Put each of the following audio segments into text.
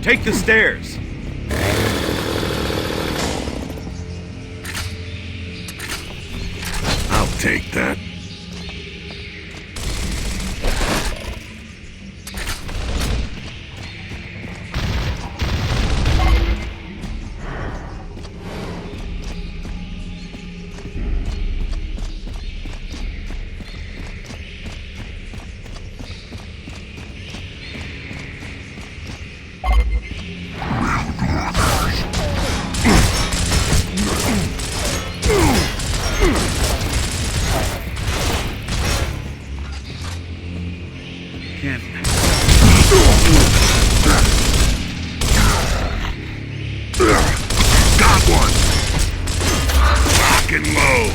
Take the stairs. I'll take that. Got one! Lock and load!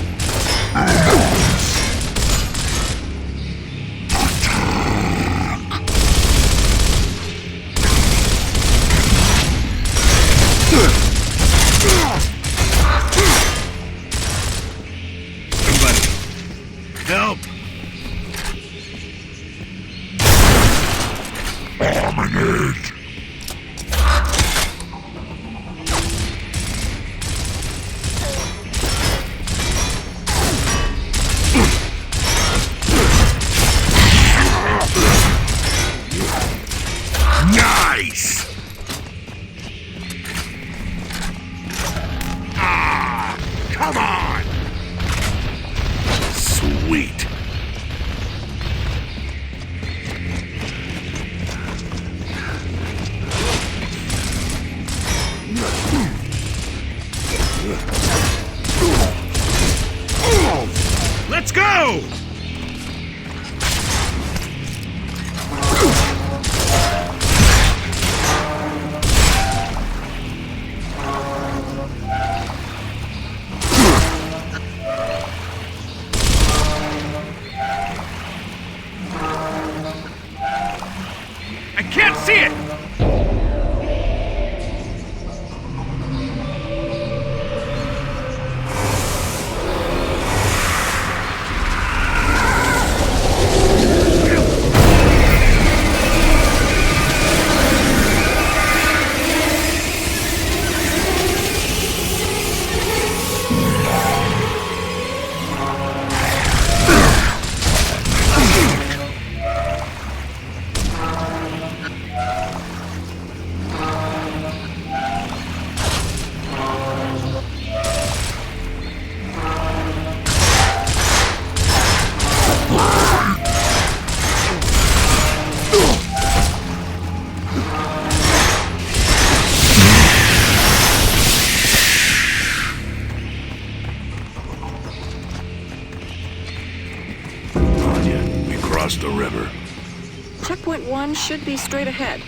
Somebody, help! Dominate! Nice! Ah! Come on! Sweet! Let's go! I can't see it! The river. Checkpoint 1 should be straight ahead.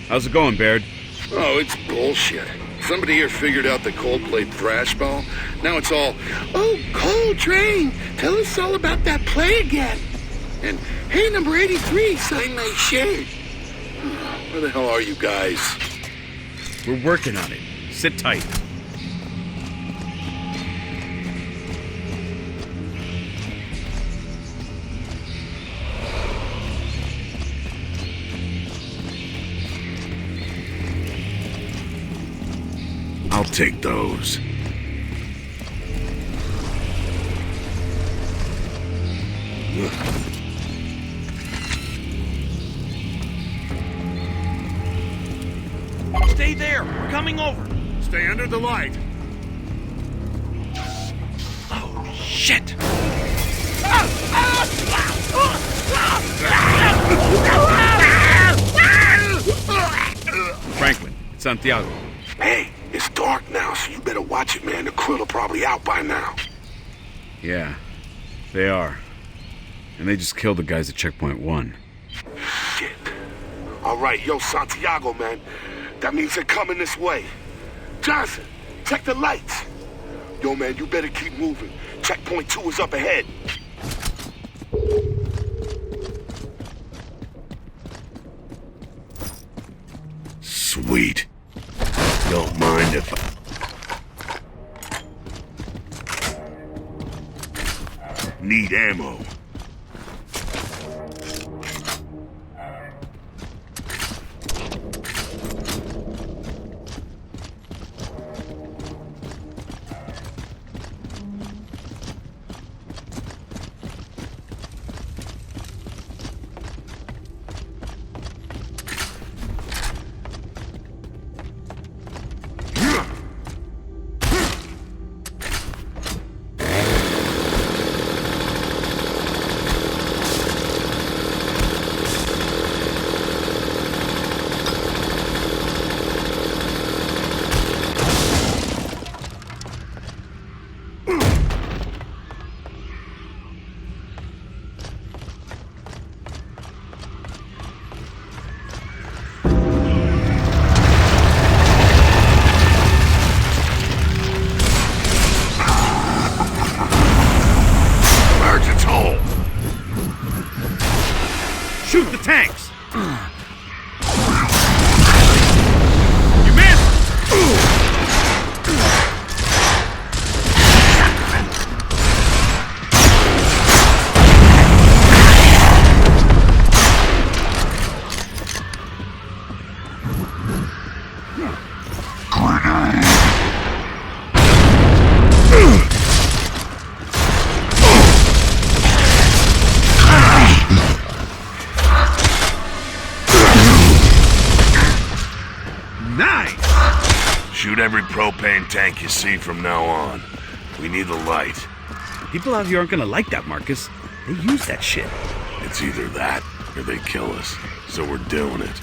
How's it going, Baird? Oh, it's bullshit. Somebody here figured out the Coldplay thrash ball. Now it's all, oh, Coltrane, tell us all about that play again. And, hey, number 83, sign my shirt. Where the hell are you guys? We're working on it. Sit tight. I'll take those. Stay there. We're coming over. Stay under the light. Oh, shit. Franklin, it's Santiago. Hey, it's dark now, so you better watch it, man. The krill are probably out by now. Yeah, they are. And they just killed the guys at Checkpoint 1. Shit. All right, yo, Santiago, man. That means they're coming this way. Johnson, check the lights. Yo, man, you better keep moving. Checkpoint 2 is up ahead. Sweet. Don't mind if I need ammo. Thanks! You missed! Shoot every propane tank you see from now on. We need the light. People out here aren't gonna like that, Marcus. They use that shit. It's either that or they kill us. So we're doing it.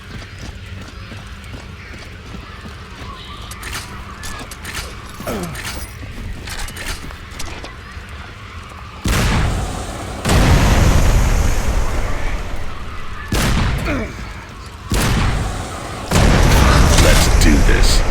Let's do this.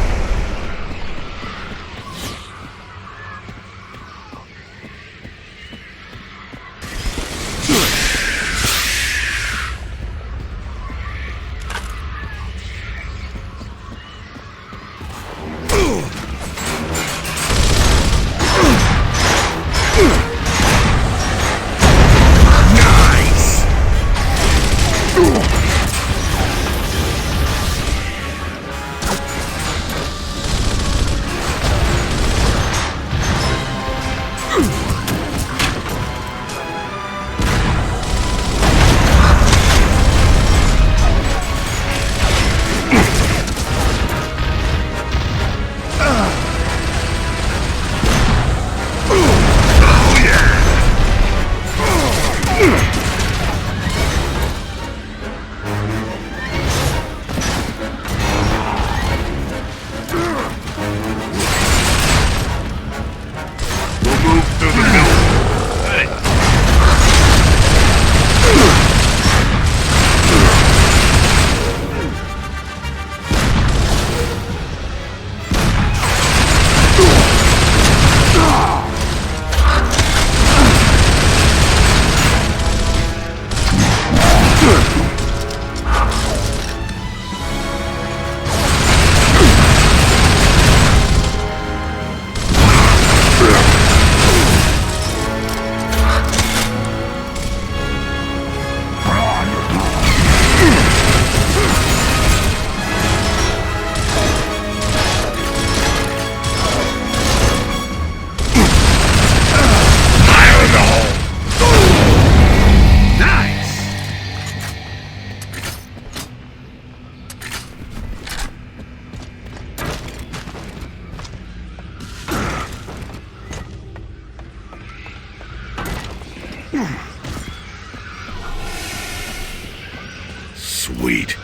Sweet.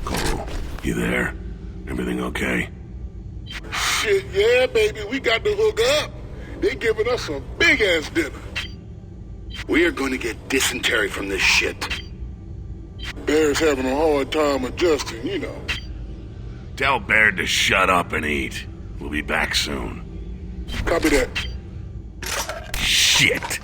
Cole, you there? Everything okay? Shit, yeah, baby, we got the hook up. They giving us a big-ass dinner. We are going to get dysentery from this shit. Bear's having a hard time adjusting, you know. Tell Baird to shut up and eat. We'll be back soon. Copy that. Shit!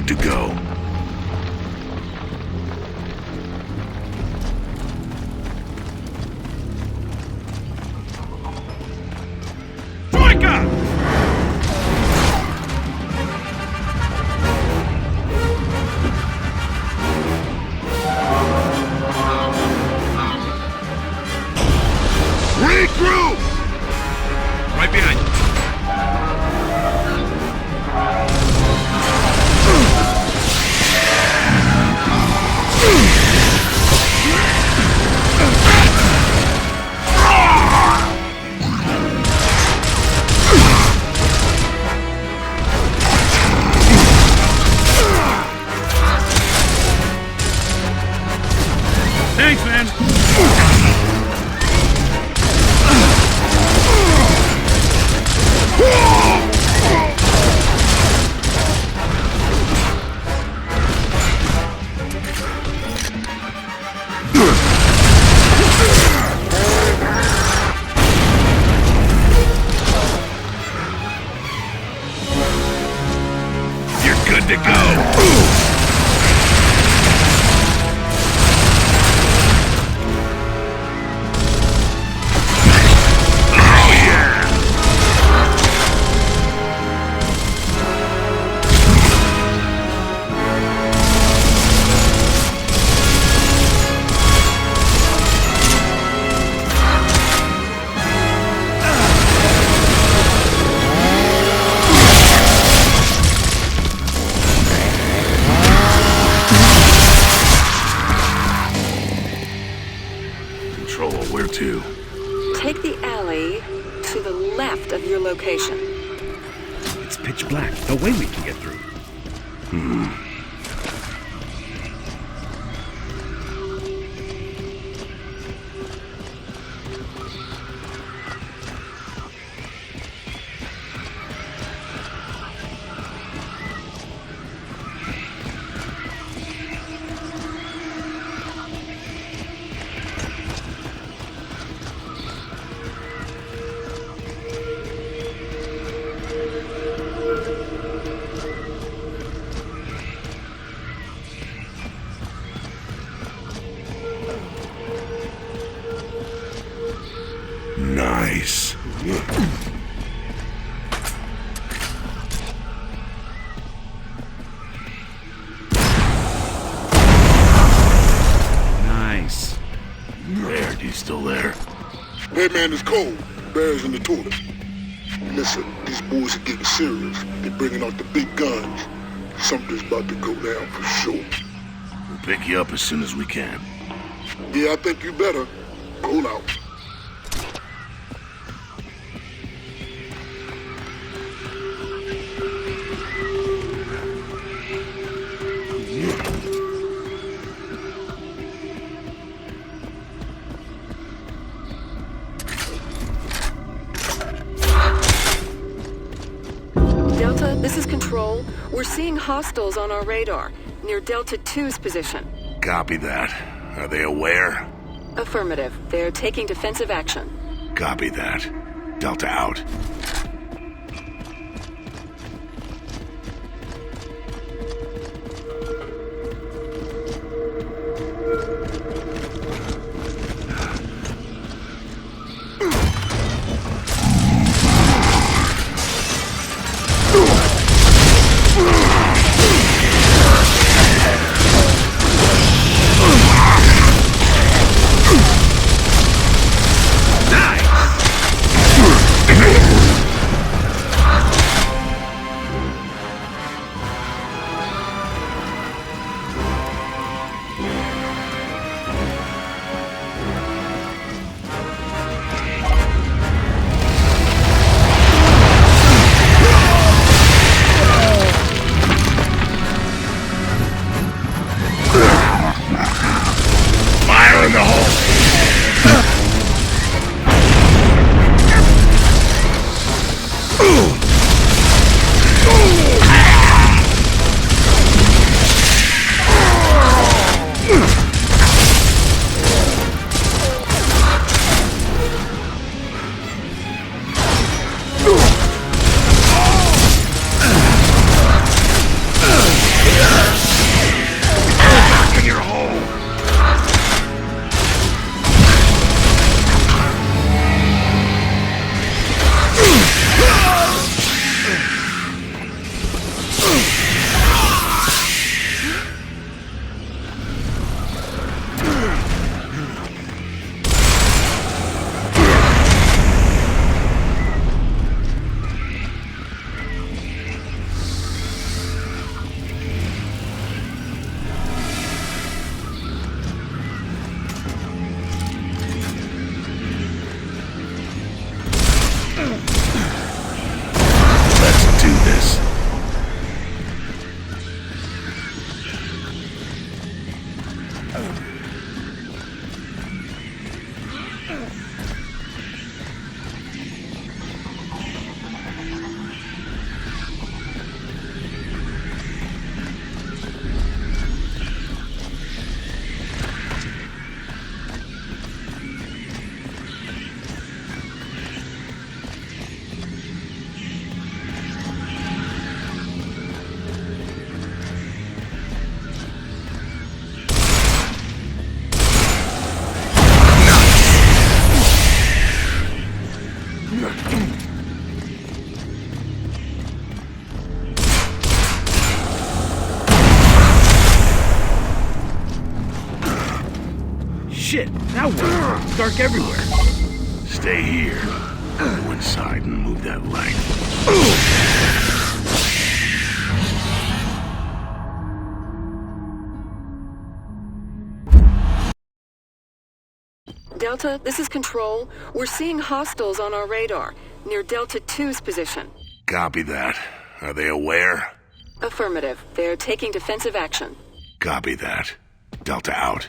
good to go. Regroup! Right behind you. Thanks, man. You're good to go. Control, where to? Take the alley to the left of your location. It's pitch black. No way we can get through. Nice. Nice. Baird, you still there? That man is cold. Bear's in the toilet. Listen, these boys are getting serious. They're bringing out the big guns. Something's about to go down for sure. We'll pick you up as soon as we can. Yeah, I think you better. Roll out. Delta, this is Control. We're seeing hostiles on our radar, near Delta 2's position. Copy that. Are they aware? Affirmative. They're taking defensive action. Copy that. Delta out. Shit, now what? It's dark everywhere. Stay here. I'll go inside and move that light. Delta, this is Control. We're seeing hostiles on our radar, near Delta 2's position. Copy that. Are they aware? Affirmative. They're taking defensive action. Copy that. Delta out.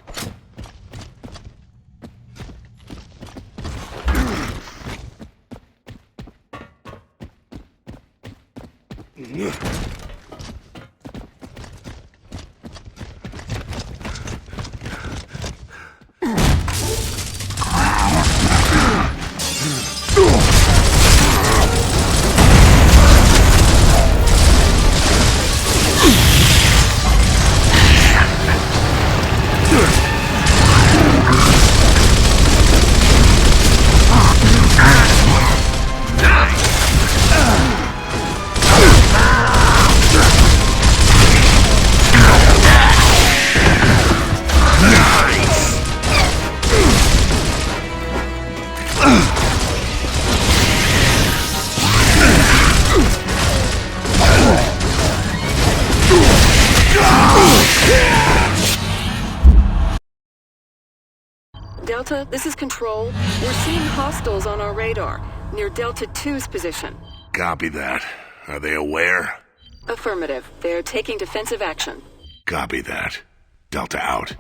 Delta, this is Control. We're seeing hostiles on our radar, near Delta 2's position. Copy that. Are they aware? Affirmative. They're taking defensive action. Copy that. Delta out.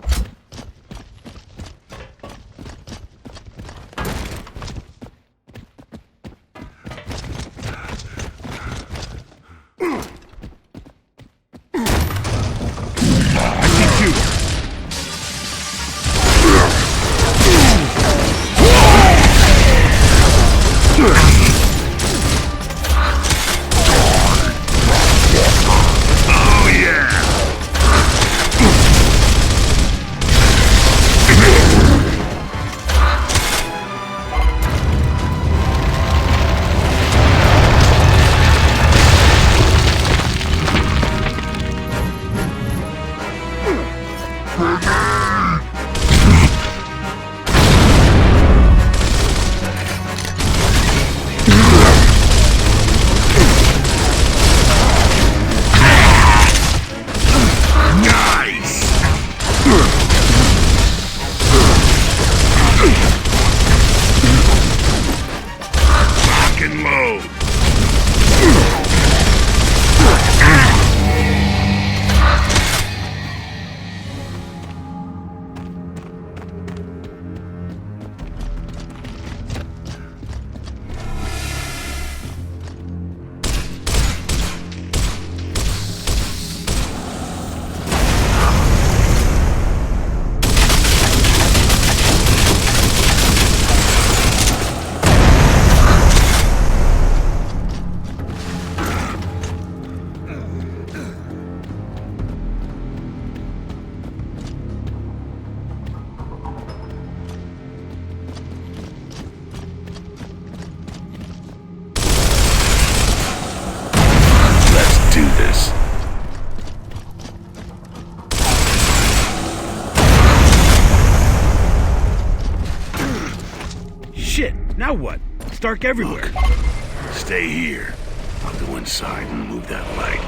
Now what? It's dark everywhere. Look, stay here. I'll go inside and move that light.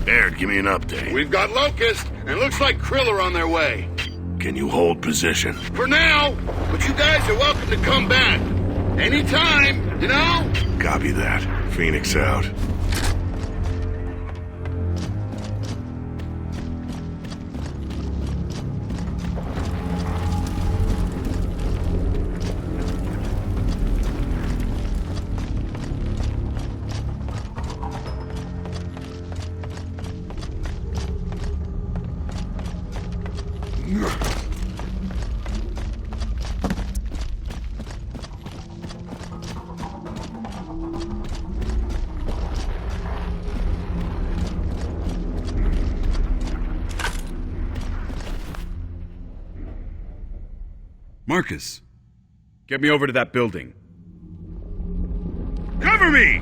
Baird, give me an update. We've got Locust, and looks like Krill are on their way. Can you hold position? For now, but you guys are welcome to come back. Anytime, you know? Copy that. Phoenix out. Marcus, get me over to that building. Cover me!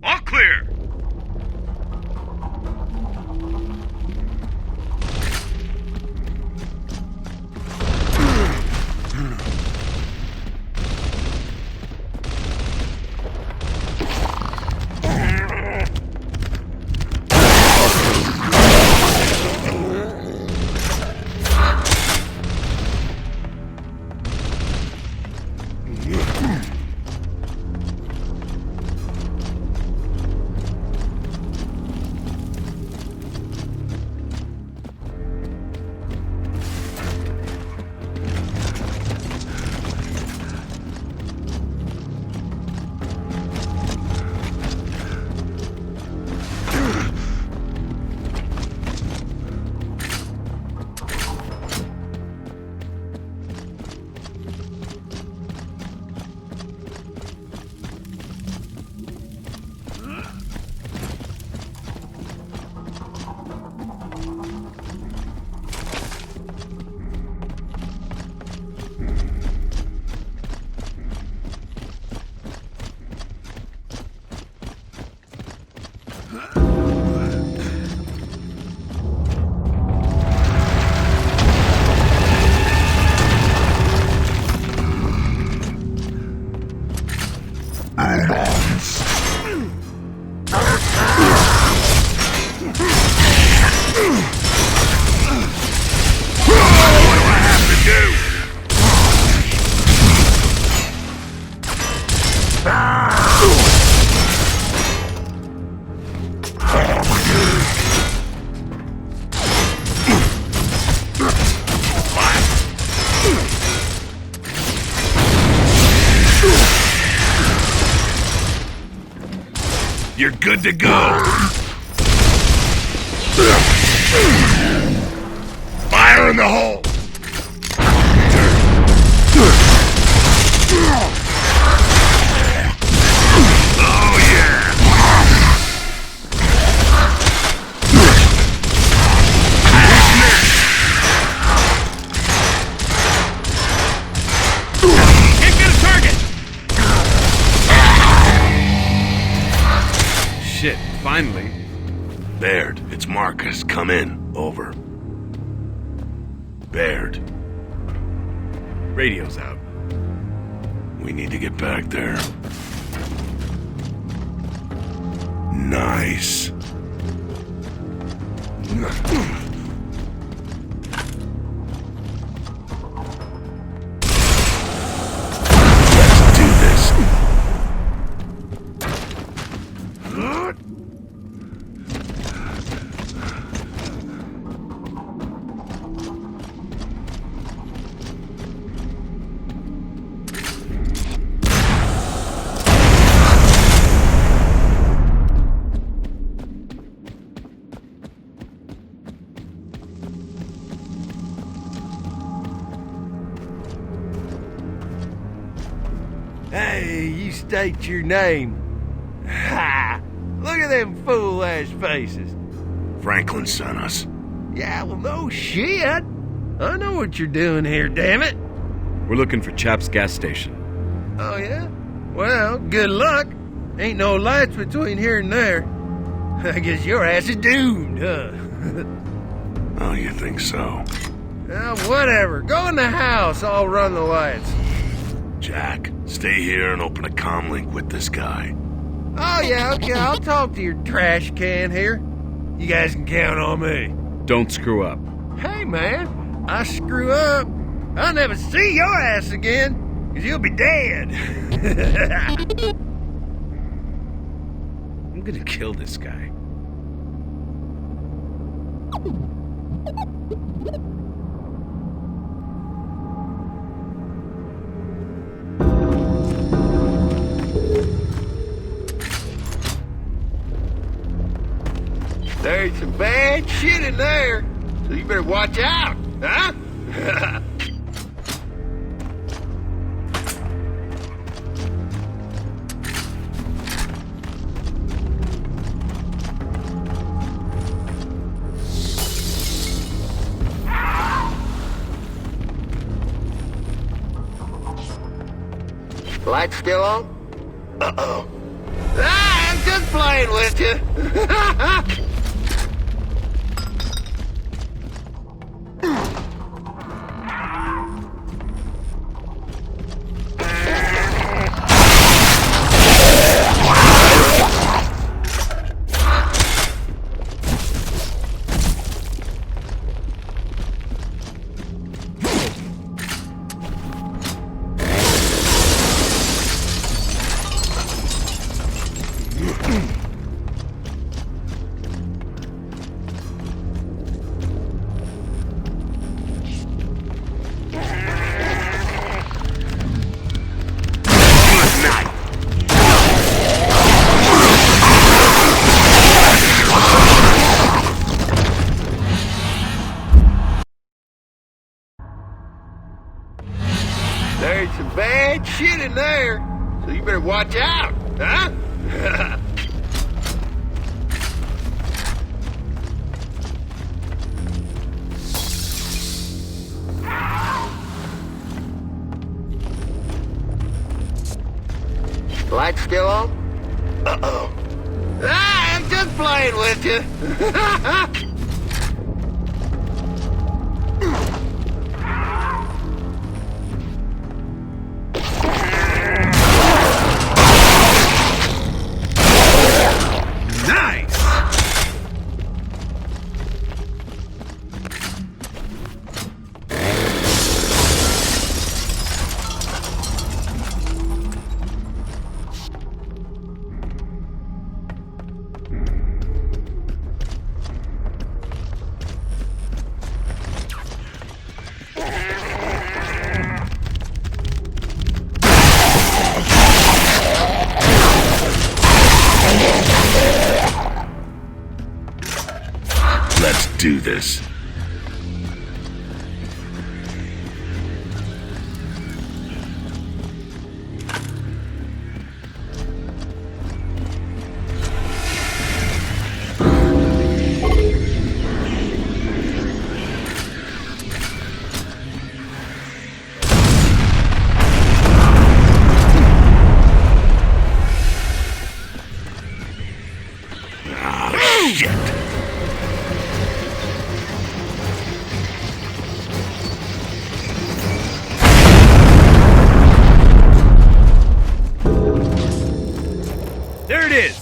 All clear! You're good to go. Fire in the hole. Oh yeah. Can't get a target. Shit, finally. Baird, it's Marcus. Come in. Over. Baird, Radio's out. we need to get back there. Nice. Let's do this. Hey, you state your name. Ha! Look at them fool-ass faces. Franklin sent us. Yeah, well, no shit. I know what you're doing here, damn it. We're looking for Chap's gas station. Oh, yeah? Well, good luck. Ain't no lights between here and there. I guess your ass is doomed, huh? Oh, you think so? Whatever. Go in the house. I'll run the lights. Jack, stay here and open a comm link with this guy. Oh, yeah, okay. I'll talk to your trash can here. You guys can count on me. Don't screw up. Hey, man. I screw up, I'll never see your ass again, because you'll be dead. I'm gonna kill this guy. There's some bad shit in there, so you better watch out, huh? Lights still on? Uh-oh. I'm just playing with you. There's some bad shit in there, so you better watch out, huh? Lights still on? Uh-oh. I'm just playing with you. Let's do this. Ah, shit. There it is!